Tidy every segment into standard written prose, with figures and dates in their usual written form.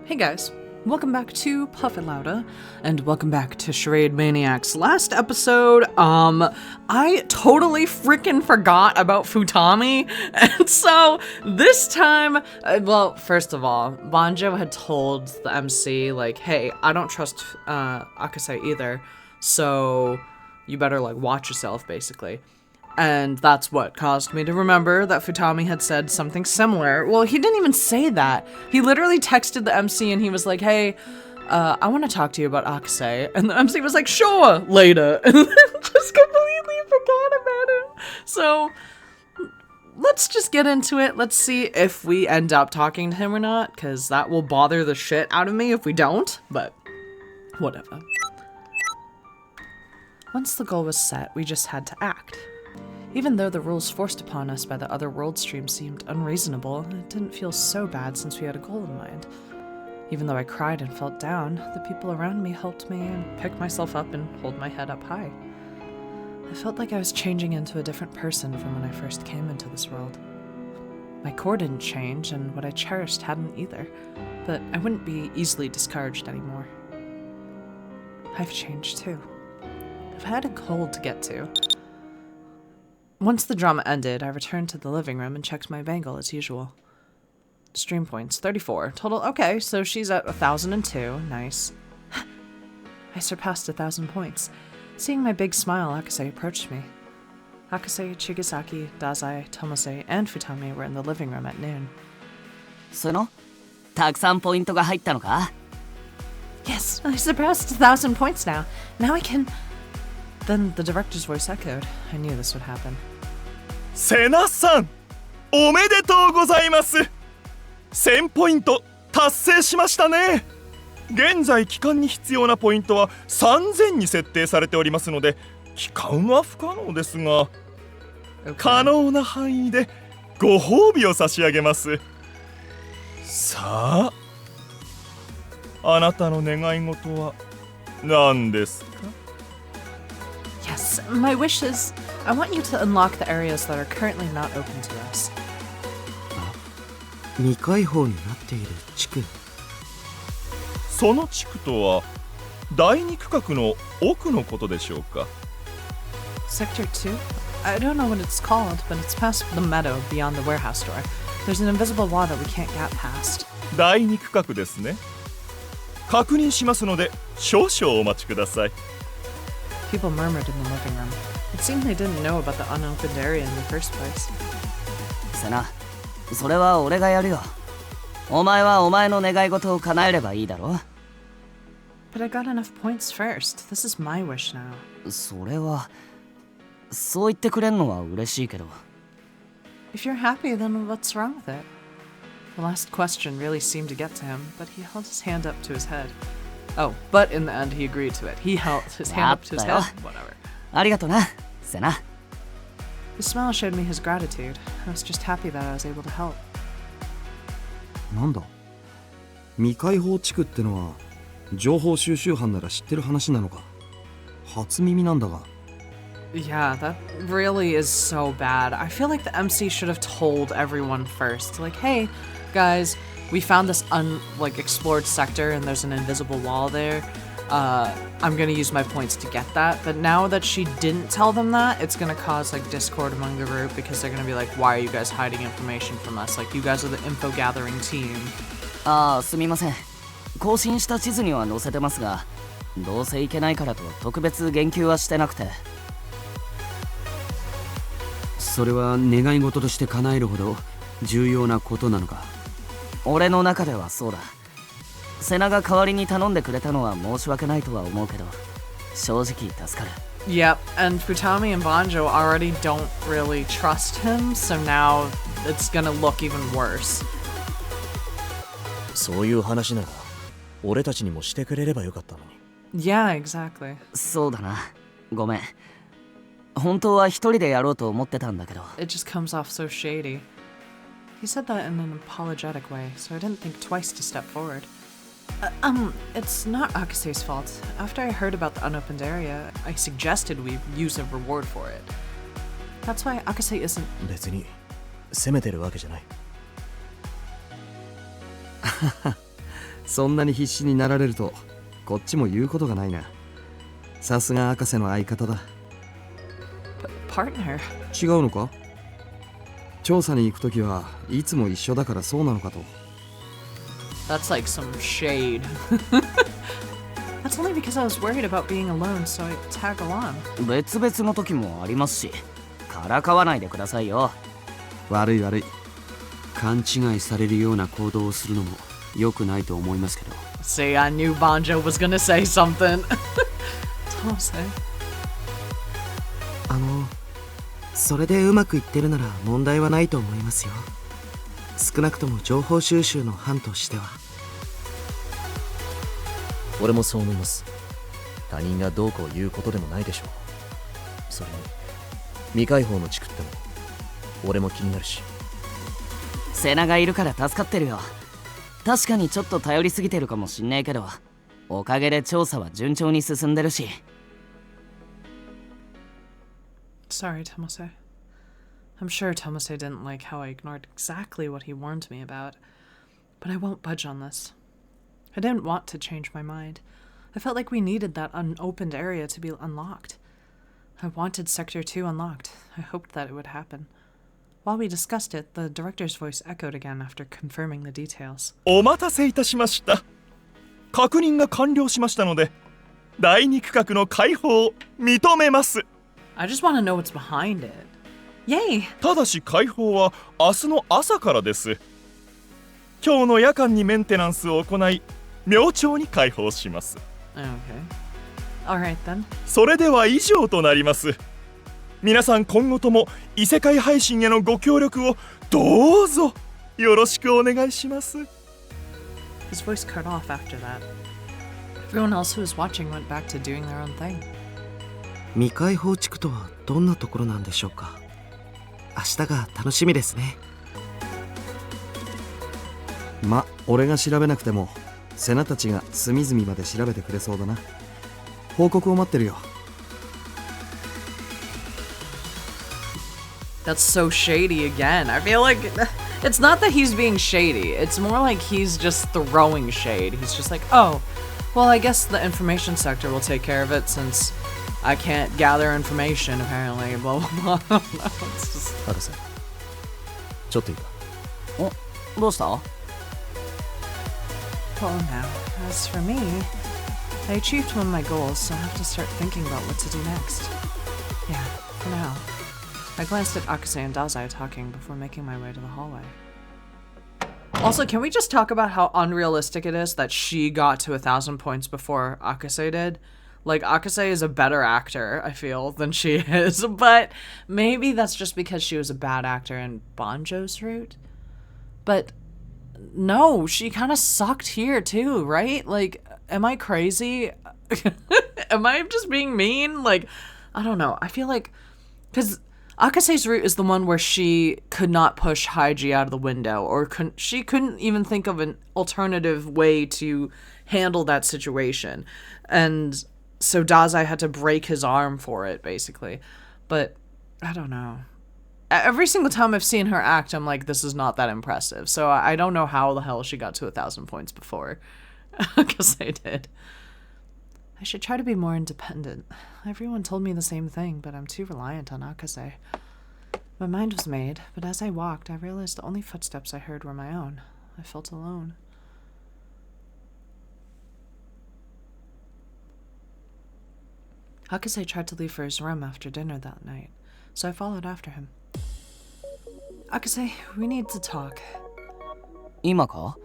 Hey guys, welcome back to Puff and Lauda, and welcome back to Charade Maniacs. Last episode, I totally freaking forgot about Futami, and so this time, well, first of all, Banjo had told the MC, like, hey, I don't trust Akase either, so you better, like, watch yourself, basically. And that's what caused me to remember that Futami had said something similar. Well, he didn't even say that. He literally texted the MC and he was like, hey, I want to talk to you about Akase. And the MC was like, sure, later. And then just completely forgot about him. So let's just get into it. Let's see if we end up talking to him or not, because that will bother the shit out of me if we don't. But whatever. Once the goal was set, we just had to act. Even though the rules forced upon us by the other world stream seemed unreasonable, it didn't feel so bad since we had a goal in mind. Even though I cried and felt down, the people around me helped me and pick myself up and hold my head up high. I felt like I was changing into a different person from when I first came into this world. My core didn't change, and what I cherished hadn't either, but I wouldn't be easily discouraged anymore. I've changed too. I've had a goal to get to. Once the drama ended, I returned to the living room and checked my bangle as usual. Stream points, 34. Total, okay, so she's at 1,002. Nice. I surpassed 1,000 points. Seeing my big smile, Akase approached me. Akase, Chigasaki, Dazai, Tomase, and Futami were in the living room at noon. Suno? たくさんポイントが入ったのか? Yes, I surpassed 1,000 points now. Now I can... Then the director's voice echoed. I knew this would happen. セナさん、おめでとうございます。1000ポイント達成しましたね。現在帰還に必要なポイントは3000に設定されておりますので、帰還は不可能ですが、可能な範囲でご褒美を差し上げます。さあ、あなたの願い事は何ですか? Yes, my wish is, I want you to unlock the areas that are currently not open to us. 未開放になっている地区。その地区とは第2区画の奥のことでしょうか? Sector 2? I don't know what it's called, but it's past the meadow beyond the warehouse door. There's an invisible wall that we can't get past. 第2区画ですね。確認しますので少々お待ちください。People murmured in the living room. It seemed they didn't know about the unopened area in the first place. セナ、それは俺がやるよ。お前はお前の願い事を叶えればいいだろ? But I got enough points first. This is my wish now. それは、そう言ってくれんのは嬉しいけど。If you're happy, then what's wrong with it? The last question really seemed to get to him, but he held his hand up to his head. Oh, but in the end he agreed to it. He held his hand up to his head. Whatever. ありがとな、セナ。His smile showed me his gratitude. I was just happy that I was able to help. なんだ? 未開放地区ってのは情報収集班なら知ってる話なのか? 初耳なんだが。Yeah, that really is so bad. I feel like the MC should have told everyone first. Like, hey, guys, we found this explored sector and there's an invisible wall there. I'm gonna use my points to get that. But now that she didn't tell them that, it's gonna cause like discord among the group because they're gonna be like, why are you guys hiding information from us? Like, you guys are the info gathering team. ああ、すみません。更新した地図には載せてますが、どうせ行けないからと特別言及はしてなくて。それは願い事として叶えるほど重要なことなのか? 俺の中ではそうだ。セナが代わりに頼んでくれたのは申し訳ないとは思うけど、正直助かる。Yep, and Futami and Banjo already don't really trust him, so now it's gonna look even worse. そういう話なら俺たちにもしてくれればよかったのに。Yeah, exactly. そうだな。ごめん。本当は一人でやろうと思ってたんだけど。It just comes off so shady. He said that in an apologetic way, so I didn't think twice to step forward. It's not Akase's fault. After I heard about the unopened area, I suggested we use a reward for it. That's why Akase isn't... 別に責めてるわけじゃない。そんなに必死になられるとこっちも言うことがないな。さすが博士の相方だ。Partner? 違うのか？調査に行くときはいつも一緒だからそうなのかと。 That's like some shade. That's only because I was worried about being alone, so I tag along. 別々の時もありますし、からかわないでくださいよ。悪い悪い。勘違いされるような行動をするのも良くないと思いますけど。 See, I knew Banjo was gonna say something. Tomase. それでうまくいってるなら問題はないと思いますよ。少なくとも情報収集の班としては。俺もそう思います。他人がどうこう言うことでもないでしょう。それに未開放の地区っても俺も気になるし。セナがいるから助かってるよ。確かにちょっと頼りすぎてるかもしんねえけど、おかげで調査は順調に進んでるし。Sorry, Tomase. I'm sure Tomase didn't like how I ignored exactly what he warned me about, but I won't budge on this. I didn't want to change my mind. I felt like we needed that unopened area to be unlocked. I wanted Sector 2 unlocked. I hoped that it would happen. While we discussed it, the director's voice echoed again after confirming the details. お待たせいたしました。確認が完了しましたので、第2区画の開放を認めます。I just want to know what's behind it. Yay! ただし開放は明日の朝からです。今日の夜間にメンテナンスを行い、明朝に開放します。Okay. Alright then. それでは以上となります。皆さん今後とも異世界配信へのご協力をどうぞよろしくお願いします。His voice cut off after that. Everyone else who was watching went back to doing their own thing. 未開放地区とはどんなところなんでしょうか。明日が楽しみですね。ま、俺が調べなくてもセナたちが隅々まで調べてくれそうだな。報告を待ってるよ。That's so shady again. I feel like it's not that he's being shady. It's more like he's just throwing shade. He's just like, oh, well, I guess the information sector will take care of it since I can't gather information, apparently. Blah, blah, blah. It's just... 博士、ちょっといいか。お、どうした？ Well, now, as for me, I achieved one of my goals, so I have to start thinking about what to do next. Yeah, for now. I glanced at Akase and Dazai talking before making my way to the hallway. Also, can we just talk about how unrealistic it is that she got to 1,000 points before Akase did? Like, Akase is a better actor, I feel, than she is, but maybe that's just because she was a bad actor in Banjo's route. But no, she kind of sucked here too, right? Like, am I crazy? Am I just being mean? Like, I don't know. I feel like, because Akase's route is the one where she could not push Haiji out of the window, or she couldn't even think of an alternative way to handle that situation. And so Dazai had to break his arm for it, basically. But I don't know. Every single time I've seen her act, I'm like, this is not that impressive. So I don't know how the hell she got to 1,000 points before. Because I did. I should try to be more independent. Everyone told me the same thing, but I'm too reliant on Akase. My mind was made, but as I walked, I realized the only footsteps I heard were my own. I felt alone. Akase tried to leave for his room after dinner that night, so I followed after him. Akase, we need to talk. 今か？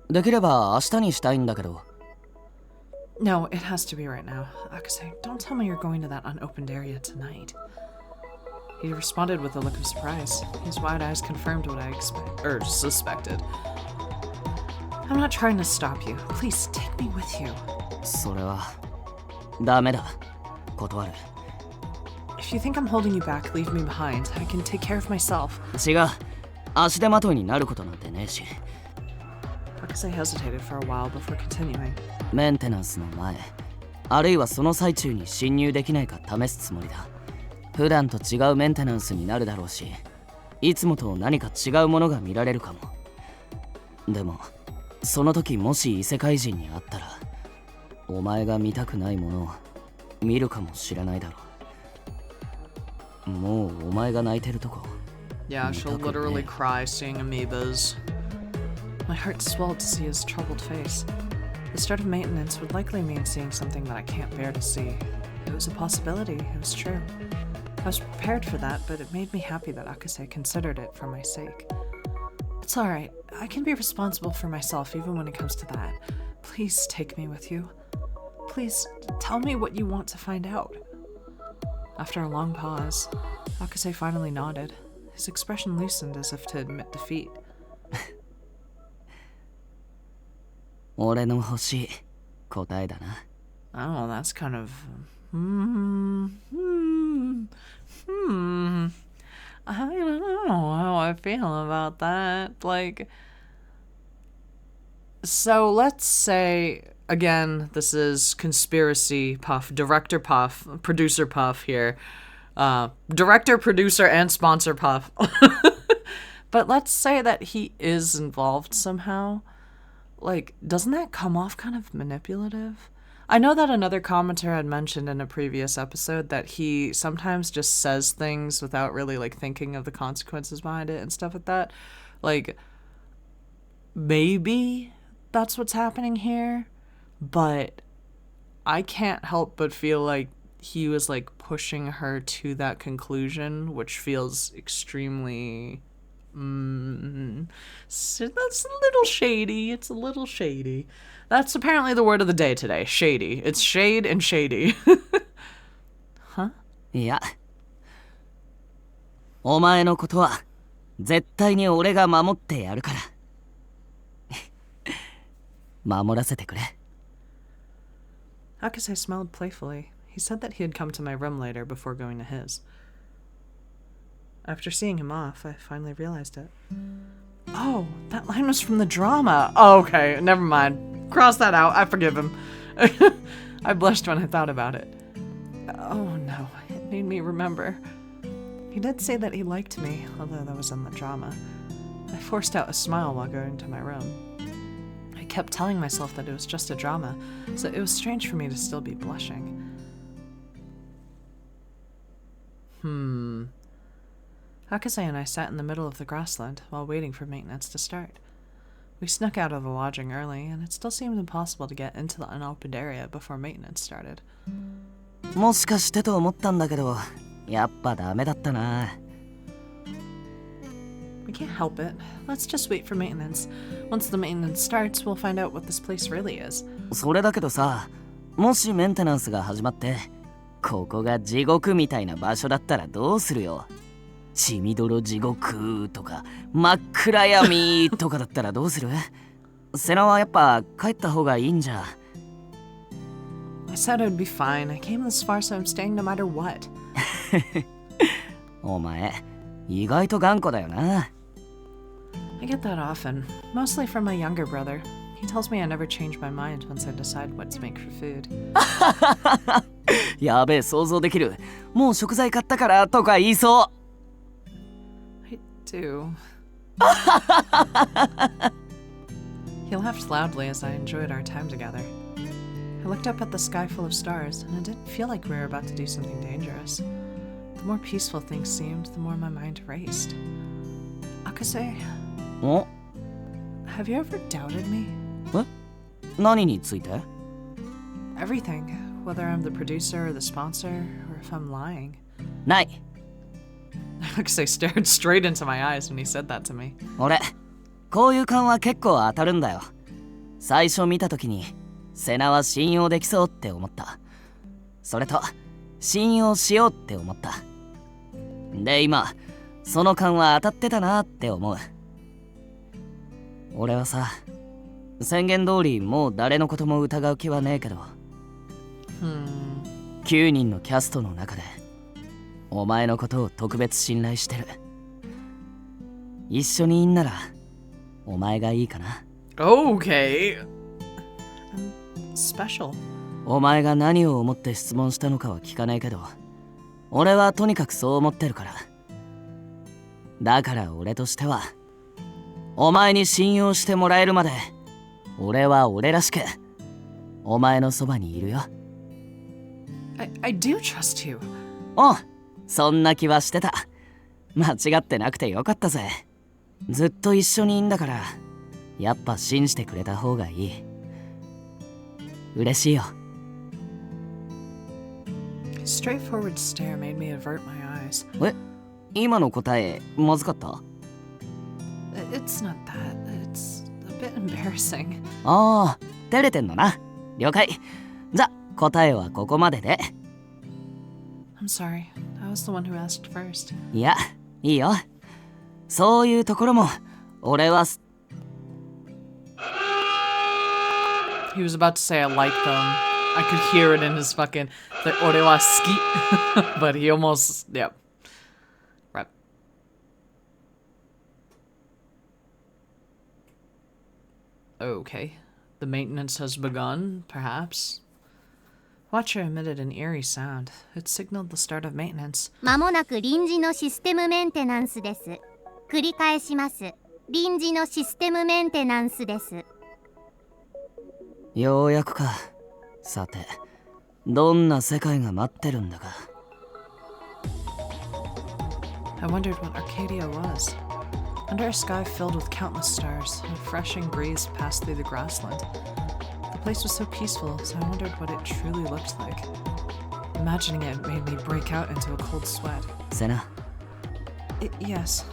できれば明日にしたいんだけど。No, it has to be right now. Akase, don't tell me you're going to that unopened area tonight. He responded with a look of surprise. His wide eyes confirmed what I suspected. I'm not trying to stop you. Please take me with you. それはダメだ。断る。If you think I'm holding you back, leave me behind. I can take care of myself. 違う。足手まといになることなんてねえし。Akase hesitated for a while before continuing. メンテナンスの前、あるいはその最中に侵入できないか試すつもりだ。普段と違うメンテナンスになるだろうし、いつもと何か違うものが見られるかも。でも、その時もし異世界人に会ったらお前が見たくないものを見るかもしれないだろう。もうお前が泣いてるとこ Yeah, she'll literally cry seeing amoebas. My heart swelled to see his troubled face. The start of maintenance would likely mean seeing something that I can't bear to see. It was a possibility, it was true. I was prepared for that, but it made me happy that Akase considered it for my sake. It's alright, I can be responsible for myself even when it comes to that. Please take me with you. Please tell me what you want to find out. After a long pause, Akase finally nodded. His expression loosened as if to admit defeat. 俺の欲しい答えだな。 Oh, that's kind of... I don't know how I feel about that. Like... So let's say, again, this is conspiracy puff, director puff, producer puff here. Director, producer, and sponsor puff. But let's say that he is involved somehow. Like, doesn't that come off kind of manipulative? I know that another commenter had mentioned in a previous episode that he sometimes just says things without really, like, thinking of the consequences behind it and stuff like that. Like, maybe that's what's happening here, but I can't help but feel like he was, like, pushing her to that conclusion, which feels extremely... So that's a little shady. It's a little shady. That's apparently the word of the day today. Shady. It's shade and shady. Huh? いや、お前のことは絶対に俺が守ってやるから。守らせてくれ。Akase smiled playfully. He said that he had come to my room later before going to his. After seeing him off, I finally realized it. Oh, that line was from the drama. Oh, okay, never mind. Cross that out. I forgive him. I blushed when I thought about it. Oh no, it made me remember. He did say that he liked me, although that was in the drama. I forced out a smile while going to my room. I kept telling myself that it was just a drama, so it was strange for me to still be blushing. Akase and I sat in the middle of the grassland while waiting for maintenance to start. We snuck out of the lodging early, and it still seemed impossible to get into the unopened area before maintenance started. もしかしてと思ったんだけど、やっぱダメだったな。We can't help it. Let's just wait for maintenance. Once the maintenance starts, we'll find out what this place really is. それだけどさ、もしメンテナンスが始まって、ここが地獄みたいな場所だったらどうするよ。血みどろ地獄とか真っ暗闇とかだったらどうする？セナはやっぱ帰った方がいいんじゃ。I said it would be fine. I came this far, so I'm staying no matter what. お前、意外と頑固だよな。I get that often, mostly from my younger brother. He tells me I never change my mind once I decide what to make for food. やべえ、想像できる。もう食材買ったからとか言いそう。I do. He laughed loudly as I enjoyed our time together. I looked up at the sky full of stars, and it didn't feel like we were about to do something dangerous. The more peaceful things seemed, the more my mind raced. Akase, お？ have you ever doubted me? え？何について？ Everything, whether I'm the producer or the sponsor, or if I'm lying. ない。Akase stared straight into my eyes when he said that to me. 俺、こういう勘は結構当たるんだよ。最初見た時に、セナは信用できそうって思った。それと、信用しようって思った。で、今、その勘は当たってたなって思う。俺はさ、宣言通りもう誰のことも疑う気はねえけど、9人のキャストの中で、お前のことを特別信頼してる。一緒にいんなら、お前がいいかな。Okay. I'm special. お前が何を思って質問したのかは聞かないけど、俺はとにかくそう思ってるから。だから俺としては、お前に信用してもらえるまで、俺は俺らしくお前のそばにいるよ。I do trust you. おう、そんな気はしてた。間違ってなくてよかったぜ。ずっと一緒にいんだから、やっぱ信じてくれた方がいい。嬉しいよ。His straightforward stare made me avert my eyes. え、今の答えまずかった？ It's not that. It's a bit embarrassing. ああ、照れてんのな。了解。じゃ、答えはここまでで。I'm sorry. I was the one who asked first. いや、いいよ。そういうところも俺はHe was about to say I like them. I could hear it in his fucking the orewa suki, but he almost yep. Right. Okay. The maintenance has begun, perhaps. Watcher emitted an eerie sound. It signaled the start of maintenance. まもなく臨時のシステムメンテナンスです。繰り返します。臨時のシステムメンテナンスです。ようやくか。さて、どんな世界が待ってるんだか。I wondered what Arcadia was. Under a sky filled with countless stars, a refreshing breeze passed through the grassland. The place was so peaceful, so I wondered what it truly looked like. Imagining it made me break out into a cold sweat. セナ、Yes.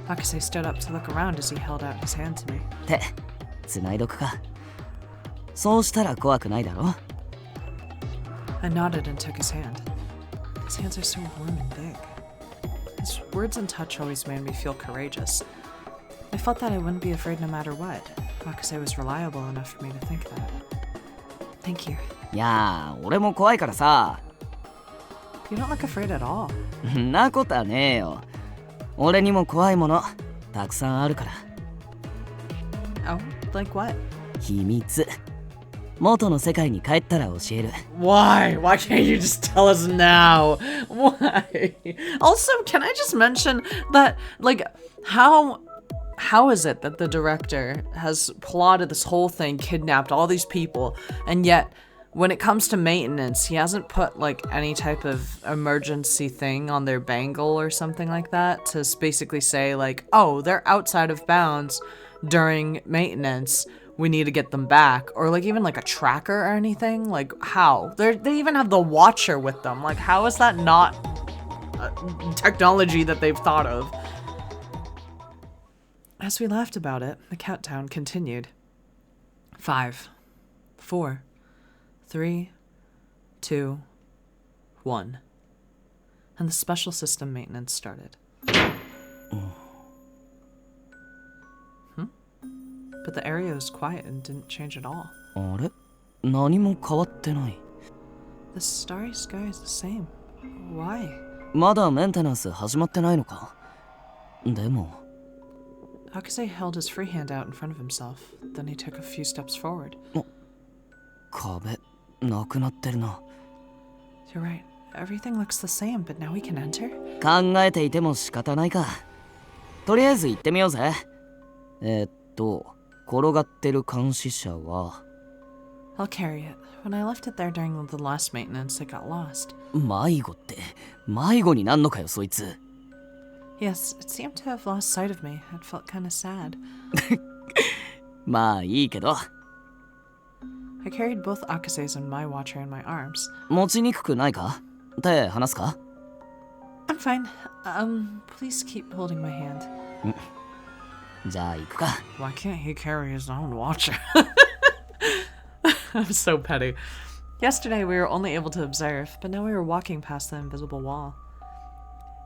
Akase stood up to look around as he held out his hand to me. 手、繋いどくか。そうしたら怖くないだろ。I nodded and took his hand. His hands are so warm and big. His words and touch always made me feel courageous. I felt that I wouldn't be afraid no matter what. Akase was reliable enough for me to think that. Thank you. いやー、俺も怖いからさ。You don't look afraid at all. んなことはねえよ。俺にも怖いものたくさんあるから。Oh, like what? 秘密。元の世界に帰ったら教える。Why? Why can't you just tell us now? Why? Also, can I just mention that, like, how is it that the director has plotted this whole thing, kidnapped all these people, and yet when it comes to maintenance, he hasn't put like any type of emergency thing on their bangle or something like that to basically say like, oh, they're outside of bounds during maintenance. We need to get them back, or like even like a tracker or anything. Like how? They even have the Watcher with them. Like how is that not technology that they've thought of? As we laughed about it, the countdown continued. 5, 4, 3, 2, 1, and the special system maintenance started. But the area was quiet and didn't change at all. あれ？何も変わってない。The starry sky is the same. Why? まだメンテナンス始まってないのか？でも。Akase held his free hand out in front of himself. Then he took a few steps forward. 壁、なくなってるな。You're right. Everything looks the same, but now we can enter? 考えていても仕方ないか。とりあえず行ってみようぜ。転がってる監視者は I'll carry it. When I left it there during the last maintenance, it got lost. 迷子って迷子になんのかよそいつ。 Yes, it seemed to have lost sight of me. It felt kind of sad. まあいいけど。 I carried both Akase's and my watcher in my arms. 持ちにくくないか？手離すか？ I'm fine. Please keep holding my hand. じゃあ行くか。 Why can't he carry his own watcher? I'm so petty. Yesterday we were only able to observe, but now we were walking past the invisible wall.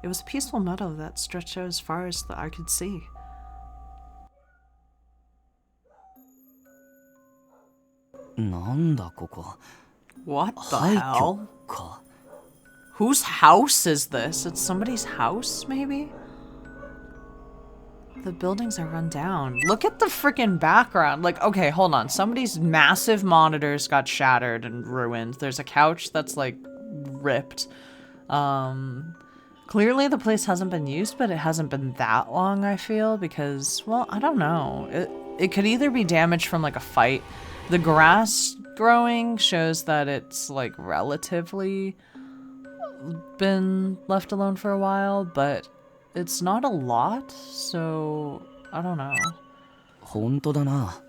It was a peaceful meadow that stretched out as far as the eye could see. なんだここ。 What the 廃 hell? 墟か。 Whose house is this? It's somebody's house, maybe? The buildings are run down. Look at the freaking background. Like, okay, hold on. Somebody's massive monitors got shattered and ruined. There's a couch that's like ripped. Clearly the place hasn't been used, but it hasn't been that long, I feel, because, well, I don't know. it could either be damage from like a fight. The grass growing shows that it's like relatively been left alone for a while, but it's not a lot, so I don't know. 本当だな。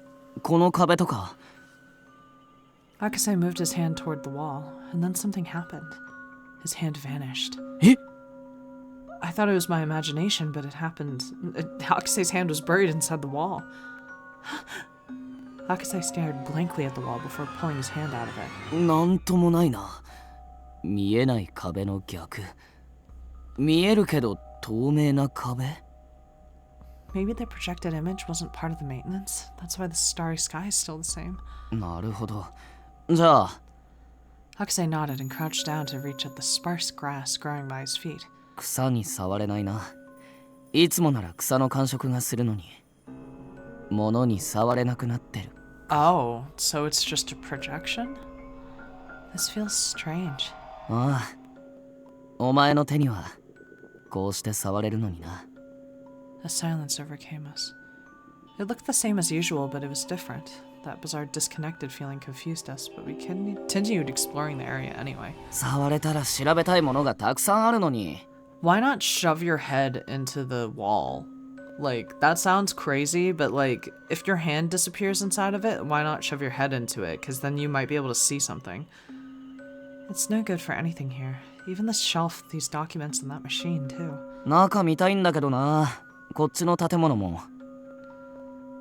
この壁とか。 Akase moved his hand toward the wall, and then something happened. His hand vanished. え I thought it was my imagination, but it happened. Akase's hand was buried inside the wall. Akase stared blankly at the wall before pulling his hand out of it. なんともないな。見えない壁の逆。見えるけど透明な壁 Maybe the projected image wasn't part of the maintenance. That's why the starry sky is still the same. なるほど。じゃあ、 Akase nodded and crouched down to reach at the sparse grass growing by his feet. 草に触れないな。いつもなら草の感触がするのに。物に触れなくなってる。Oh, so it's just a projection? This feels strange. ああ。お前の手には、こうして触れるのにな。A silence overcame us. It looked the same as usual, but it was different. That bizarre disconnected feeling confused us, but we continued exploring the area anyway. 触れたら調べたいものがたくさんあるのに。Why not shove your head into the wall? Like, that sounds crazy, but like, if your hand disappears inside of it, why not shove your head into it? Because then you might be able to see something. It's no good for anything here. Even this shelf, these documents, and that machine, too. 中見たいんだけどな。こっちの建物も。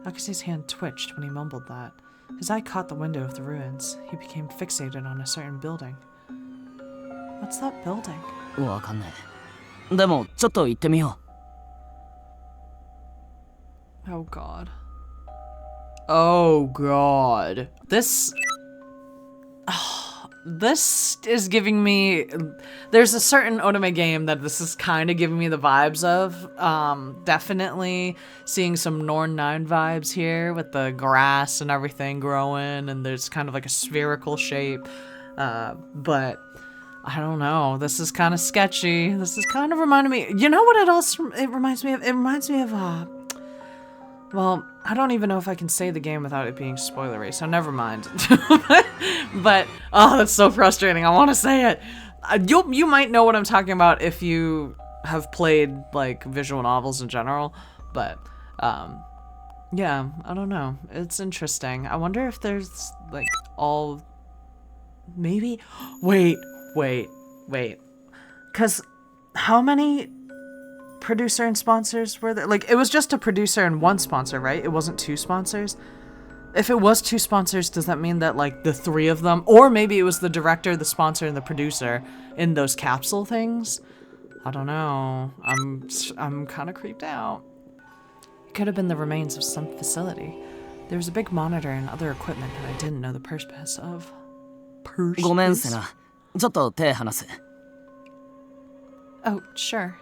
Akase's hand twitched when he mumbled that. His eye caught the window of the ruins. He became fixated on a certain building. What's that building? わかんない。でも、ちょっと行ってみよう。Oh god. Oh god. This is giving me... There's a certain anime game that this is kind of giving me the vibes of. Definitely seeing some Norn 9 vibes here with the grass and everything growing, and there's kind of like a spherical shape. But I don't know. This is kind of sketchy. This is kind of reminding me... You know what it reminds me of? It reminds me of... Well, I don't even know if I can say the game without it being spoilery, so never mind. But oh, that's so frustrating. I want to say it. You might know what I'm talking about if you have played like visual novels in general, but yeah, I don't know. It's interesting. I wonder if there's like all maybe wait. Cuz how many producer and sponsors were there? Like, it was just a producer and one sponsor, right? It wasn't two sponsors. If it was two sponsors, does that mean that like the three of them, or maybe it was the director, the sponsor, and the producer in those capsule things? I don't know. I'm kind of creeped out. It could have been the remains of some facility. There was a big monitor and other equipment that I didn't know the purpose of. ごめんせな。ちょっと手離す。Oh, sure.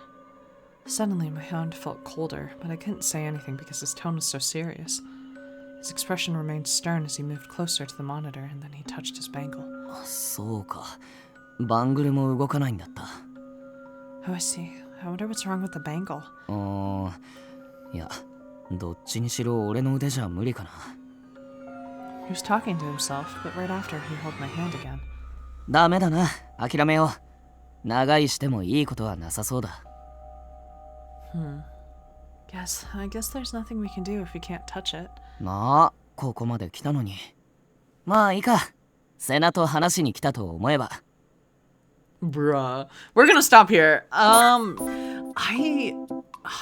Suddenly, my hand felt colder, but I couldn't say anything because his tone was so serious. His expression remained stern as he moved closer to the monitor, and then he touched his bangle. そうか。バングルも動かないんだった。Oh, I see. I wonder what's wrong with the bangle. いや、どっちにしろ俺の腕じゃ無理かな。He was talking to himself, but right after, he held my hand again. ダメだな。諦めよう。長居してもいいことはなさそうだ。I guess there's nothing we can do if we can't touch it. なあ、ここまで来たのに。まあいいか。セナと話しに来たと思えば。Bruh. We're gonna stop here. I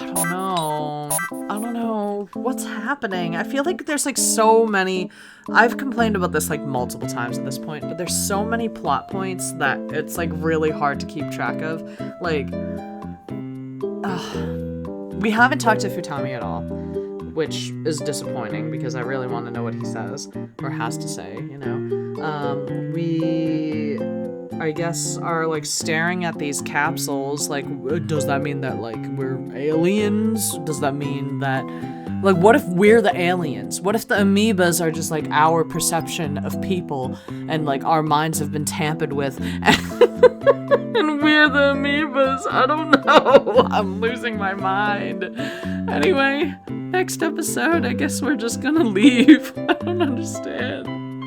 don't know. I don't know what's happening. I feel like there's like so many... I've complained about this like multiple times at this point, but there's so many plot points that it's like really hard to keep track of. Like... we haven't talked to Futami at all, which is disappointing because I really want to know what he says or has to say, you know. We, I guess, are like staring at these capsules. Like, does that mean that like we're aliens? Does that mean that Like, what if we're the aliens? What if the amoebas are just like our perception of people and like our minds have been tampered with and we're the amoebas? I don't know. I'm losing my mind. Anyway, next episode, I guess we're just gonna leave. I don't understand.